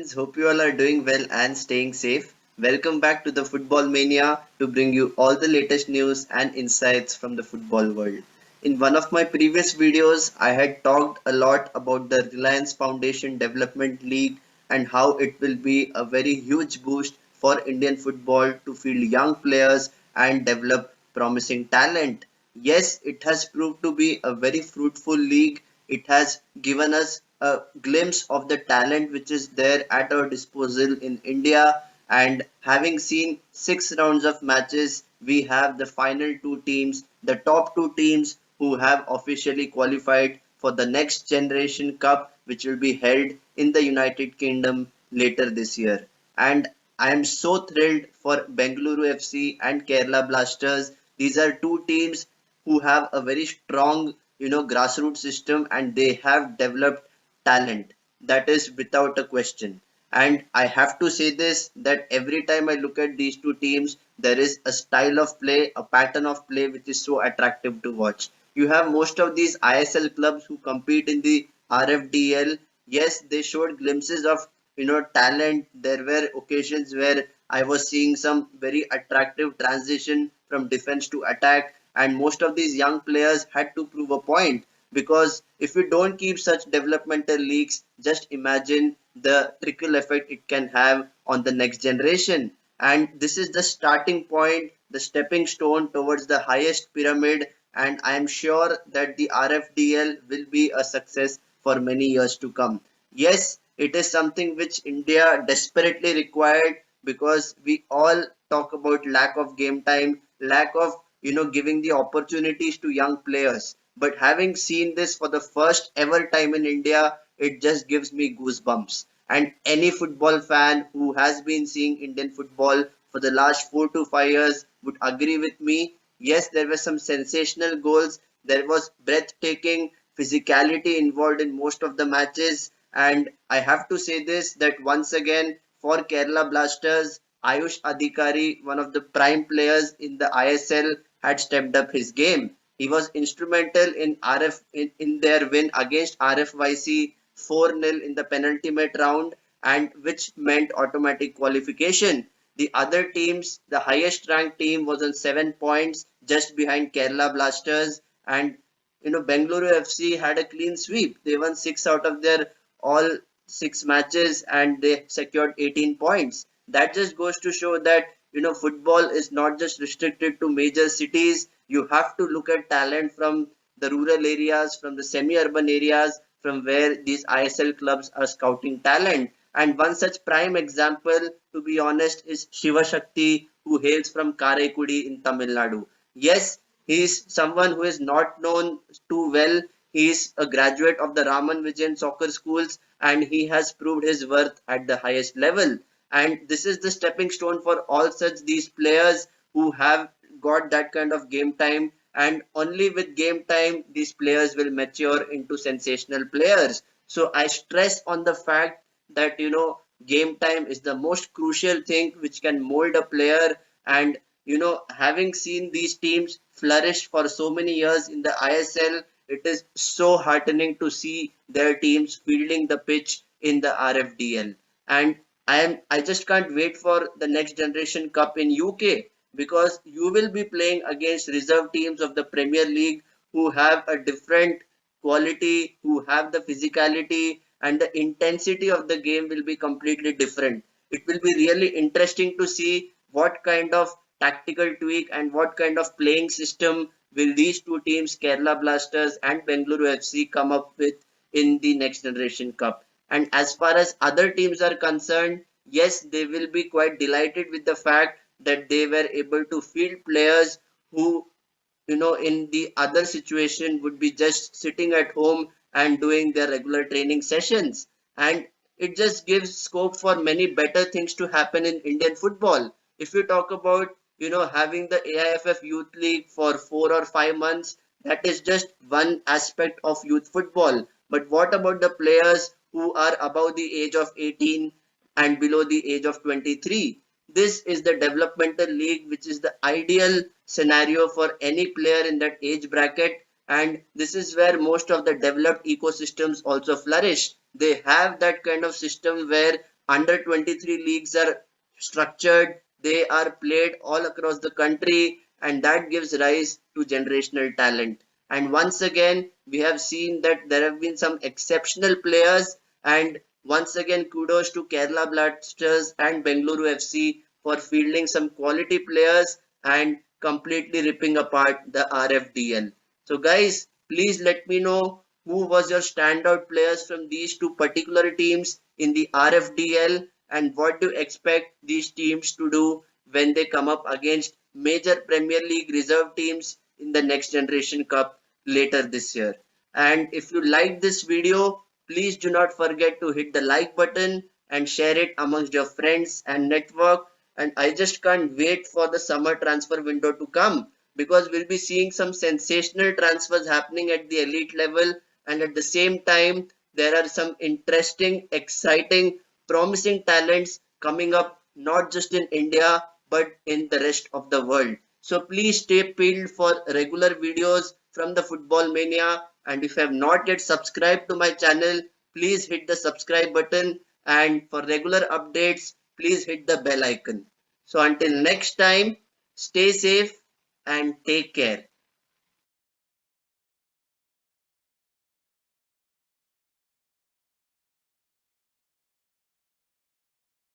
friends, hope you all are doing well and staying safe. Welcome back to the Football Mania to bring you all the latest news and insights from the football world. In one of my previous videos, I had talked a lot about the Reliance Foundation Development League and how it will be a very huge boost for Indian football to field young players and develop promising talent. Yes, it has proved to be a very fruitful league. It has given us a glimpse of the talent which is there at our disposal in India. And having seen 6 rounds of matches, we have the final two teams, the top two teams who have officially qualified for the next generation cup, which will be held in the United Kingdom later this year. And I am so thrilled for Bengaluru FC and Kerala Blasters. These are two teams who have a very strong, grassroots system, and they have developed talent. That is without a question. And I have to say this, that every time I look at these two teams, there is a style of play, a pattern of play which is so attractive to watch. You have most of these ISL clubs who compete in the RFDL. Yes, they showed glimpses of talent. There were occasions where I was seeing some very attractive transition from defense to attack, and most of these young players had to prove a point, because if we don't keep such developmental leagues, just imagine the trickle effect it can have on the next generation. And this is the starting point, the stepping stone towards the highest pyramid, and I am sure that the RFDL will be a success for many years to come. Yes, it is something which India desperately required, because we all talk about lack of game time, lack of giving the opportunities to young players. But having seen this for the first ever time in India, it just gives me goosebumps. And any football fan who has been seeing Indian football for the last 4 to 5 years would agree with me. Yes, there were some sensational goals. There was breathtaking physicality involved in most of the matches. And I have to say this, that once again, for Kerala Blasters, Ayush Adhikari, one of the prime players in the ISL, had stepped up his game. He was instrumental in their win against RFYC 4-0 in the penultimate round, and which meant automatic qualification. The other teams, the highest ranked team was on 7 points, just behind Kerala Blasters, and Bengaluru FC had a clean sweep. They won 6 out of their all 6 matches, and they secured 18 points. That just goes to show that football is not just restricted to major cities. You have to look at talent from the rural areas, from the semi-urban areas, from where these ISL clubs are scouting talent. And one such prime example, to be honest, is Shiva Shakti, who hails from Karaikudi in Tamil Nadu. Yes, he is someone who is not known too well. He is a graduate of the Raman Vijayan soccer schools, and he has proved his worth at the highest level. And this is the stepping stone for all such these players who have got that kind of game time, and only with game time these players will mature into sensational players. So I stress on the fact that game time is the most crucial thing which can mold a player. And having seen these teams flourish for so many years in the ISL, it is so heartening to see their teams fielding the pitch in the RFDL. And I just can't wait for the next generation cup in UK, because you will be playing against reserve teams of the Premier League who have a different quality, who have the physicality, and the intensity of the game will be completely different. It will be really interesting to see what kind of tactical tweak and what kind of playing system will these two teams, Kerala Blasters and Bengaluru FC, come up with in the next generation cup. And as far as other teams are concerned, yes, they will be quite delighted with the fact that they were able to field players who, in the other situation would be just sitting at home and doing their regular training sessions. And it just gives scope for many better things to happen in Indian football. If you talk about, having the AIFF Youth League for 4 or 5 months, that is just one aspect of youth football. But what about the players who are above the age of 18 and below the age of 23? This is the developmental league, which is the ideal scenario for any player in that age bracket. And this is where most of the developed ecosystems also flourish. They have that kind of system where under 23 leagues are structured, they are played all across the country, and that gives rise to generational talent. And once again, we have seen that there have been some exceptional players, and once again, kudos to Kerala Blasters and Bengaluru FC for fielding some quality players and completely ripping apart the RFDL. So, guys, please let me know who was your standout players from these two particular teams in the RFDL, and what do you expect these teams to do when they come up against major Premier League reserve teams in the Next Generation Cup later this year. And if you like this video, please do not forget to hit the like button and share it amongst your friends and network. And I just can't wait for the summer transfer window to come, because we'll be seeing some sensational transfers happening at the elite level, and at the same time there are some interesting, exciting, promising talents coming up, not just in India but in the rest of the world. So please stay peeled for regular videos from the Football Mania, and if you have not yet subscribed to my channel, please hit the subscribe button, and for regular updates please hit the bell icon. So until next time, stay safe and take care.